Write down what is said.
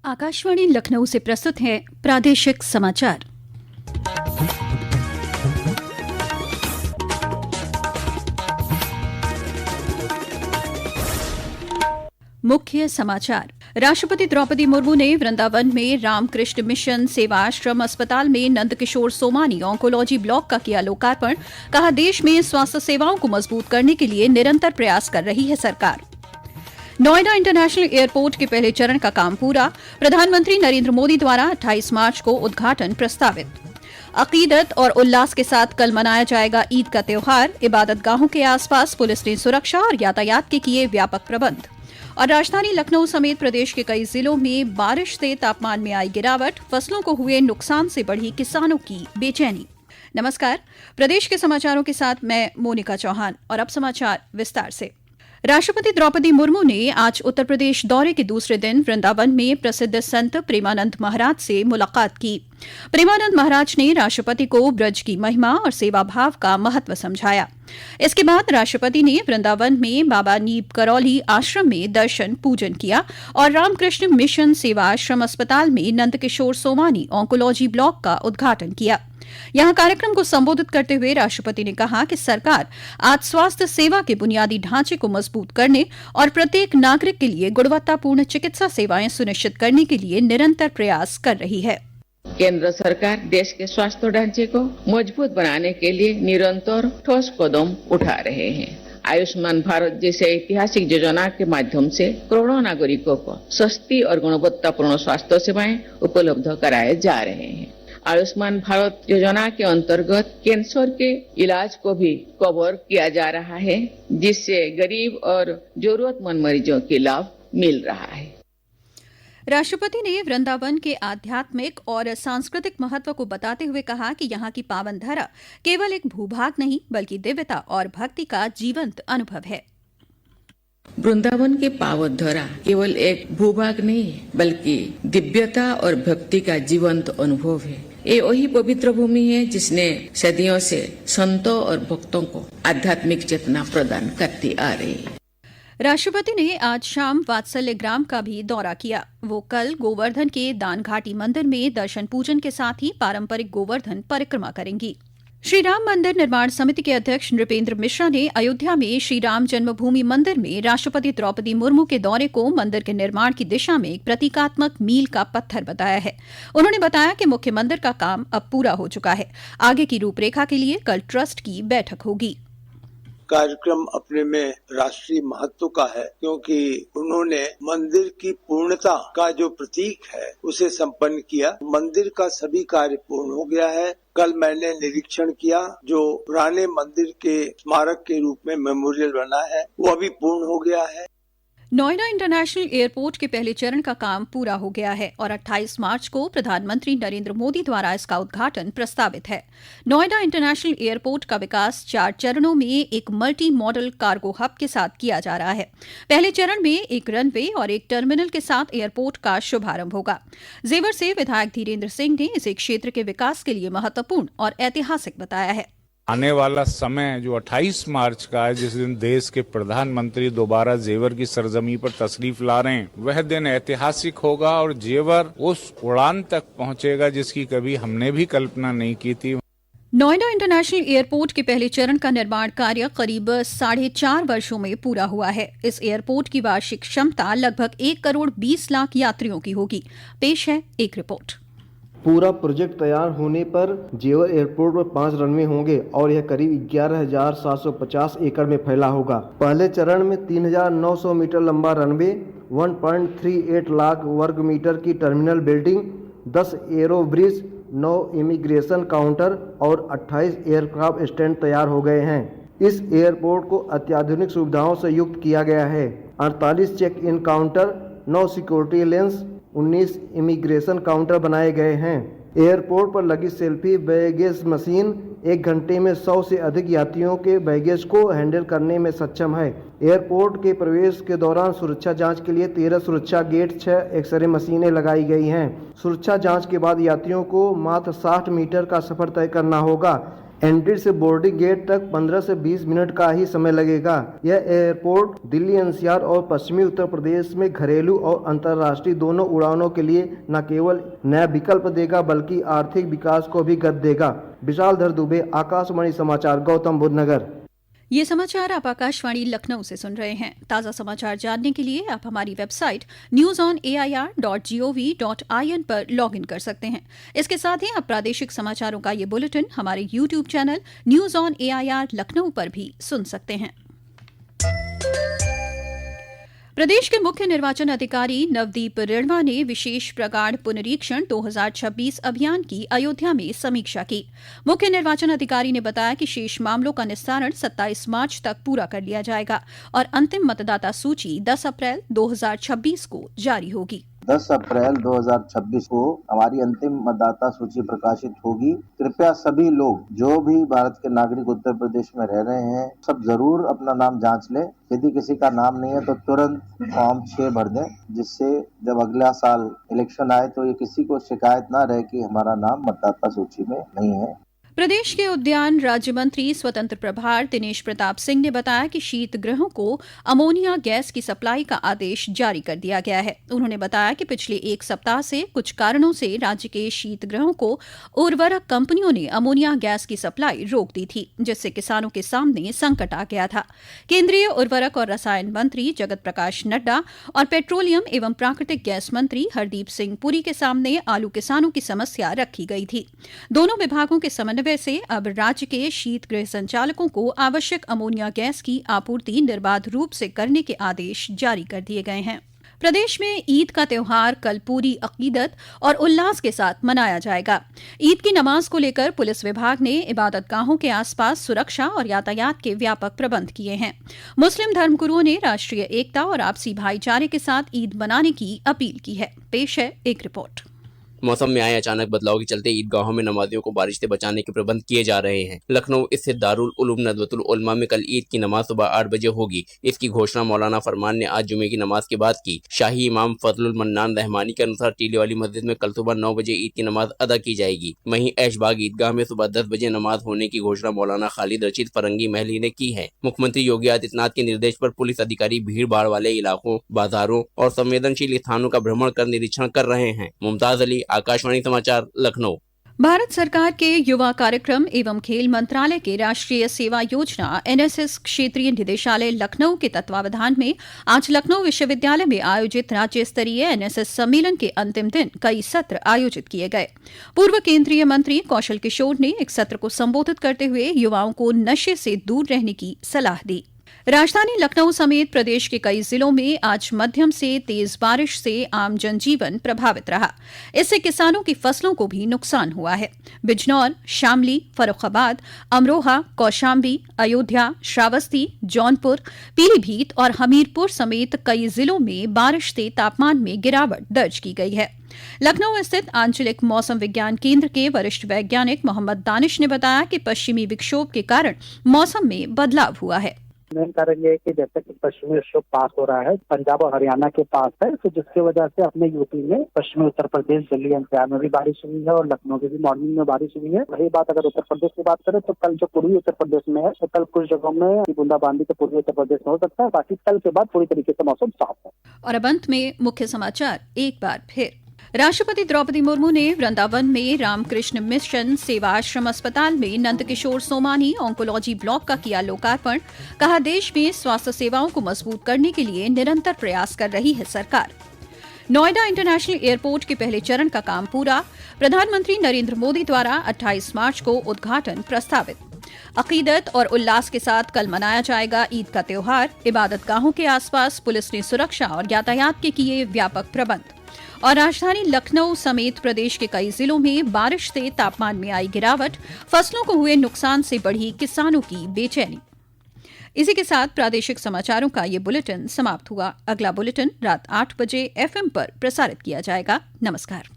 आकाशवाणी लखनऊ से प्रस्तुत है प्रादेशिक समाचार। मुख्य समाचार। राष्ट्रपति द्रौपदी मुर्मू ने वृंदावन में रामकृष्ण मिशन सेवाश्रम अस्पताल में नंदकिशोर सोमानी ऑन्कोलॉजी ब्लॉक का किया लोकार्पण। कहा, देश में स्वास्थ्य सेवाओं को मजबूत करने के लिए निरंतर प्रयास कर रही है सरकार। नोएडा इंटरनेशनल एयरपोर्ट के पहले चरण का काम पूरा। प्रधानमंत्री नरेंद्र मोदी द्वारा 28 मार्च को उद्घाटन प्रस्तावित। अकीदत और उल्लास के साथ कल मनाया जाएगा ईद का त्योहार। इबादतगाहों के आसपास पुलिस ने सुरक्षा और यातायात के किए व्यापक प्रबंध। और राजधानी लखनऊ समेत प्रदेश के कई जिलों में बारिश से तापमान में आई गिरावट। फसलों को हुए नुकसान से बढ़ी किसानों की बेचैनी। नमस्कार, प्रदेश के समाचारों के साथ मैं मोनिका चौहान। और अब समाचार विस्तार से। राष्ट्रपति द्रौपदी मुर्मू ने आज उत्तर प्रदेश दौरे के दूसरे दिन वृंदावन में प्रसिद्ध संत प्रेमानंद महाराज से मुलाकात की। प्रेमानंद महाराज ने राष्ट्रपति को ब्रज की महिमा और सेवा भाव का महत्व समझाया। इसके बाद राष्ट्रपति ने वृंदावन में बाबा नीब करौली आश्रम में दर्शन पूजन किया और रामकृष्ण मिशन सेवा आश्रम अस्पताल में नंदकिशोर सोमानी ऑन्कोलॉजी ब्लॉक का उद्घाटन किया। यहां कार्यक्रम को संबोधित करते हुए राष्ट्रपति ने कहा कि सरकार आज स्वास्थ्य सेवा के बुनियादी ढांचे को मजबूत करने और प्रत्येक नागरिक के लिए गुणवत्तापूर्ण चिकित्सा सेवाएं सुनिश्चित करने के लिए निरंतर प्रयास कर रही है। केंद्र सरकार देश के स्वास्थ्य ढांचे को मजबूत बनाने के लिए निरंतर ठोस कदम उठा रहे हैं। आयुष्मान भारत जैसे ऐतिहासिक योजना के माध्यम से करोड़ों नागरिकों को सस्ती और गुणवत्तापूर्ण स्वास्थ्य सेवाएं उपलब्ध कराए जा रहे हैं। आयुष्मान भारत योजना के अंतर्गत कैंसर के इलाज को भी कवर किया जा रहा है, जिससे गरीब और जरूरतमंद मरीजों के लाभ मिल रहा है। राष्ट्रपति ने वृंदावन के आध्यात्मिक और सांस्कृतिक महत्व को बताते हुए कहा कि यहाँ की पावन धरा केवल एक भूभाग नहीं बल्कि दिव्यता और भक्ति का जीवंत अनुभव है। वृंदावन के पावन धरा केवल एक भूभाग नहीं है बल्कि दिव्यता और भक्ति का जीवंत अनुभव है। ये वही पवित्र भूमि है जिसने सदियों से संतों और भक्तों को आध्यात्मिक चेतना प्रदान करती आ रही है। राष्ट्रपति ने आज शाम वात्सल्य ग्राम का भी दौरा किया। वो कल गोवर्धन के दान घाटी मंदिर में दर्शन पूजन के साथ ही पारंपरिक गोवर्धन परिक्रमा करेंगी। श्री राम मंदिर निर्माण समिति के अध्यक्ष नृपेंद्र मिश्रा ने अयोध्या में श्री राम जन्मभूमि मंदिर में राष्ट्रपति द्रौपदी मुर्मू के दौरे को मंदिर के निर्माण की दिशा में एक प्रतीकात्मक मील का पत्थर बताया है। उन्होंने बताया कि मुख्य मंदिर का काम अब पूरा हो चुका है। आगे की रूपरेखा के लिए कल ट्रस्ट की बैठक होगी। कार्यक्रम अपने में राष्ट्रीय महत्व का है, क्योंकि उन्होंने मंदिर की पूर्णता का जो प्रतीक है उसे संपन्न किया। मंदिर का सभी कार्य पूर्ण हो गया है। कल मैंने निरीक्षण किया, जो पुराने मंदिर के स्मारक के रूप में मेमोरियल बना है वो अभी पूर्ण हो गया है। नोएडा इंटरनेशनल एयरपोर्ट के पहले चरण का काम पूरा हो गया है और 28 मार्च को प्रधानमंत्री नरेंद्र मोदी द्वारा इसका उद्घाटन प्रस्तावित है। नोएडा इंटरनेशनल एयरपोर्ट का विकास 4 चरणों में एक मल्टी मॉडल कार्गो हब के साथ किया जा रहा है। पहले चरण में एक रनवे और एक टर्मिनल के साथ एयरपोर्ट का शुभारंभ होगा। जेवर से विधायक धीरेन्द्र सिंह ने इसे क्षेत्र के विकास के लिए महत्वपूर्ण और ऐतिहासिक बताया है। आने वाला समय जो 28 मार्च का है, जिस दिन देश के प्रधानमंत्री दोबारा जेवर की सरजमी पर तशरीफ ला रहे हैं, वह दिन ऐतिहासिक होगा और जेवर उस उड़ान तक पहुंचेगा जिसकी कभी हमने भी कल्पना नहीं की थी। नोएडा इंटरनेशनल एयरपोर्ट के पहले चरण का निर्माण कार्य करीब 4.5 वर्षों में पूरा हुआ है। इस एयरपोर्ट की वार्षिक क्षमता लगभग 1 करोड़ 20 लाख यात्रियों की होगी। पेश है एक रिपोर्ट। पूरा प्रोजेक्ट तैयार होने पर जेवर एयरपोर्ट पर 5 रनवे होंगे और यह करीब 11,750 एकड़ में फैला होगा। पहले चरण में 3,900 मीटर लंबा रनवे, 1.38 लाख वर्ग मीटर की terminal building, 10 arrow bridge, 9 immigration counter और 28 एयरक्राफ्ट स्टैंड तैयार हो गए हैं। इस एयरपोर्ट को अत्याधुनिक सुविधाओं से युक्त किया गया है। 48 check in counter, 9 security lanes, 19 immigration counter बनाए गए हैं। एयरपोर्ट पर लगी सेल्फी बैगेज मशीन 1 घंटे में 100 से अधिक यात्रियों के बैगेज को हैंडल करने में सक्षम है। एयरपोर्ट के प्रवेश के दौरान सुरक्षा जांच के लिए 13 सुरक्षा गेट, 6 एक्सरे मशीनें लगाई गई हैं। सुरक्षा जांच के बाद यात्रियों को मात्र 60 मीटर का सफर तय करना होगा। एंट्री से बोर्डिंग गेट तक 15 से 20 मिनट का ही समय लगेगा। यह एयरपोर्ट दिल्ली एनसीआर और पश्चिमी उत्तर प्रदेश में घरेलू और अंतर्राष्ट्रीय दोनों उड़ानों के लिए न केवल नया विकल्प देगा बल्कि आर्थिक विकास को भी गति देगा। विशालधर दुबे, आकाशवाणी समाचार, गौतम बुद्ध नगर। ये समाचार आप आकाशवाणी लखनऊ से सुन रहे हैं। ताज़ा समाचार जानने के लिए आप हमारी वेबसाइट newsonair.gov.in पर लॉगिन कर सकते हैं। इसके साथ ही आप प्रादेशिक समाचारों का ये बुलेटिन हमारे YouTube channel news on AIR Lucknow पर भी सुन सकते हैं। प्रदेश के मुख्य निर्वाचन अधिकारी नवदीप रिणवा ने विशेष प्रगाढ़ पुनरीक्षण 2026 अभियान की अयोध्या में समीक्षा की। मुख्य निर्वाचन अधिकारी ने बताया कि शेष मामलों का निस्तारण 27 मार्च तक पूरा कर लिया जाएगा और अंतिम मतदाता सूची 10 अप्रैल 2026 को जारी होगी। 10 अप्रैल 2026 को हमारी अंतिम मतदाता सूची प्रकाशित होगी। कृपया सभी लोग जो भी भारत के नागरिक उत्तर प्रदेश में रह रहे हैं सब जरूर अपना नाम जांच लें। यदि किसी का नाम नहीं है तो तुरंत फॉर्म 6 भर दें, जिससे जब अगला साल इलेक्शन आए तो ये किसी को शिकायत ना रहे कि हमारा नाम मतदाता सूची में नहीं है। प्रदेश के उद्यान राज्य मंत्री स्वतंत्र प्रभार दिनेश प्रताप सिंह ने बताया कि शीत गृहों को अमोनिया गैस की सप्लाई का आदेश जारी कर दिया गया है। उन्होंने बताया कि पिछले 1 सप्ताह से कुछ कारणों से राज्य के शीत गृहों को उर्वरक कंपनियों ने अमोनिया गैस की सप्लाई रोक दी थी, जिससे किसानों के सामने संकट आ गया था। केंद्रीय उर्वरक और रसायन मंत्री जगत प्रकाश नड्डा और पेट्रोलियम एवं प्राकृतिक गैस मंत्री हरदीप सिंह पुरी के सामने आलू किसानों की समस्या रखी गई थी। दोनों विभागों के समन्वय से अब राज्य के शीतगृह संचालकों को आवश्यक अमोनिया गैस की आपूर्ति निर्बाध रूप से करने के आदेश जारी कर दिए गए हैं। प्रदेश में ईद का त्योहार कल पूरी अकीदत और उल्लास के साथ मनाया जाएगा। ईद की नमाज को लेकर पुलिस विभाग ने इबादतगाहों के आसपास सुरक्षा और यातायात के व्यापक प्रबंध किए हैं। मुस्लिम धर्मगुरुओं ने राष्ट्रीय एकता और आपसी भाईचारे के साथ ईद मनाने की अपील की है। पेश है एक रिपोर्ट। मौसम में आए अचानक बदलाव के चलते ईदगाहों में नमाजियों को बारिश से बचाने के प्रबंध किए जा रहे हैं। लखनऊ स्थित दारुल उलूम नदवतुल उलमा में कल ईद की नमाज सुबह 8 बजे होगी। इसकी घोषणा मौलाना फरमान ने आज जुमे की नमाज के बाद की। शाही इमाम फजलुल मन्नान रहमानी के अनुसार टीले वाली मस्जिद में कल सुबह 9 बजे ईद की नमाज अदा की जाएगी। वहीं ऐशबाग ईदगाह में सुबह 10 बजे नमाज होने की घोषणा मौलाना खालिद रशीद फरंगी महली ने की है। मुख्यमंत्री योगी आदित्यनाथ के निर्देश पर पुलिस अधिकारी भीड़ भाड़ वाले इलाकों, बाजारों और संवेदनशील स्थानों का भ्रमण कर निरीक्षण कर रहे हैं। मुमताज अली, आकाशवाणी समाचार, लखनऊ। भारत सरकार के युवा कार्यक्रम एवं खेल मंत्रालय के राष्ट्रीय सेवा योजना NSS क्षेत्रीय निदेशालय लखनऊ के तत्वावधान में आज लखनऊ विश्वविद्यालय में आयोजित राज्य स्तरीय NSS सम्मेलन के अंतिम दिन कई सत्र आयोजित किए गए। पूर्व केंद्रीय मंत्री कौशल किशोर ने एक सत्र को संबोधित करते हुए युवाओं को नशे से दूर रहने की सलाह दी। राजधानी लखनऊ समेत प्रदेश के कई जिलों में आज मध्यम से तेज बारिश से आम जनजीवन प्रभावित रहा। इससे किसानों की फसलों को भी नुकसान हुआ है। बिजनौर, शामली, फर्रुखाबाद, अमरोहा, कौशाम्बी, अयोध्या, श्रावस्ती, जौनपुर, पीलीभीत और हमीरपुर समेत कई जिलों में बारिश से तापमान में गिरावट दर्ज की गई है। लखनऊ स्थित आंचलिक मौसम विज्ञान केंद्र के वरिष्ठ वैज्ञानिक मोहम्मद दानिश ने बताया कि पश्चिमी विक्षोभ के कारण मौसम में बदलाव हुआ है। मेन कारण ये है कि जैसे कि पश्चिमी विक्षोभ पास हो रहा है, पंजाब और हरियाणा के पास है, तो जिसकी वजह से अपने यूपी में, पश्चिमी उत्तर प्रदेश, दिल्ली एनसीआर में भी बारिश हुई है और लखनऊ में भी मॉर्निंग में बारिश हुई है। वही बात अगर उत्तर प्रदेश की बात करें तो कल जो पूर्वी उत्तर प्रदेश में है तो कल कुछ जगहों में बूंदाबांदी तो पूर्वी उत्तर प्रदेश में हो सकता है, बाकी कल के बाद पूरी तरीके से मौसम साफ है। और अब अंत में मुख्य समाचार एक बार फिर। राष्ट्रपति द्रौपदी मुर्मू ने वृंदावन में रामकृष्ण मिशन सेवाश्रम अस्पताल में नंदकिशोर सोमानी ऑन्कोलॉजी ब्लॉक का किया लोकार्पण। कहा, देश में स्वास्थ्य सेवाओं को मजबूत करने के लिए निरंतर प्रयास कर रही है सरकार। नोएडा इंटरनेशनल एयरपोर्ट के पहले चरण का काम पूरा। प्रधानमंत्री नरेंद्र मोदी द्वारा 28 मार्च को उद्घाटन प्रस्तावित। अकीदत और उल्लास के साथ कल मनाया जाएगा ईद का त्योहार। इबादतगाहों के आसपास पुलिस ने सुरक्षा और यातायात के किए व्यापक प्रबंध। और राजधानी लखनऊ समेत प्रदेश के कई जिलों में बारिश से तापमान में आई गिरावट। फसलों को हुए नुकसान से बढ़ी किसानों की बेचैनी। इसी के साथ प्रादेशिक समाचारों का ये बुलेटिन समाप्त हुआ। अगला बुलेटिन रात 8 बजे FM पर प्रसारित किया जाएगा। नमस्कार।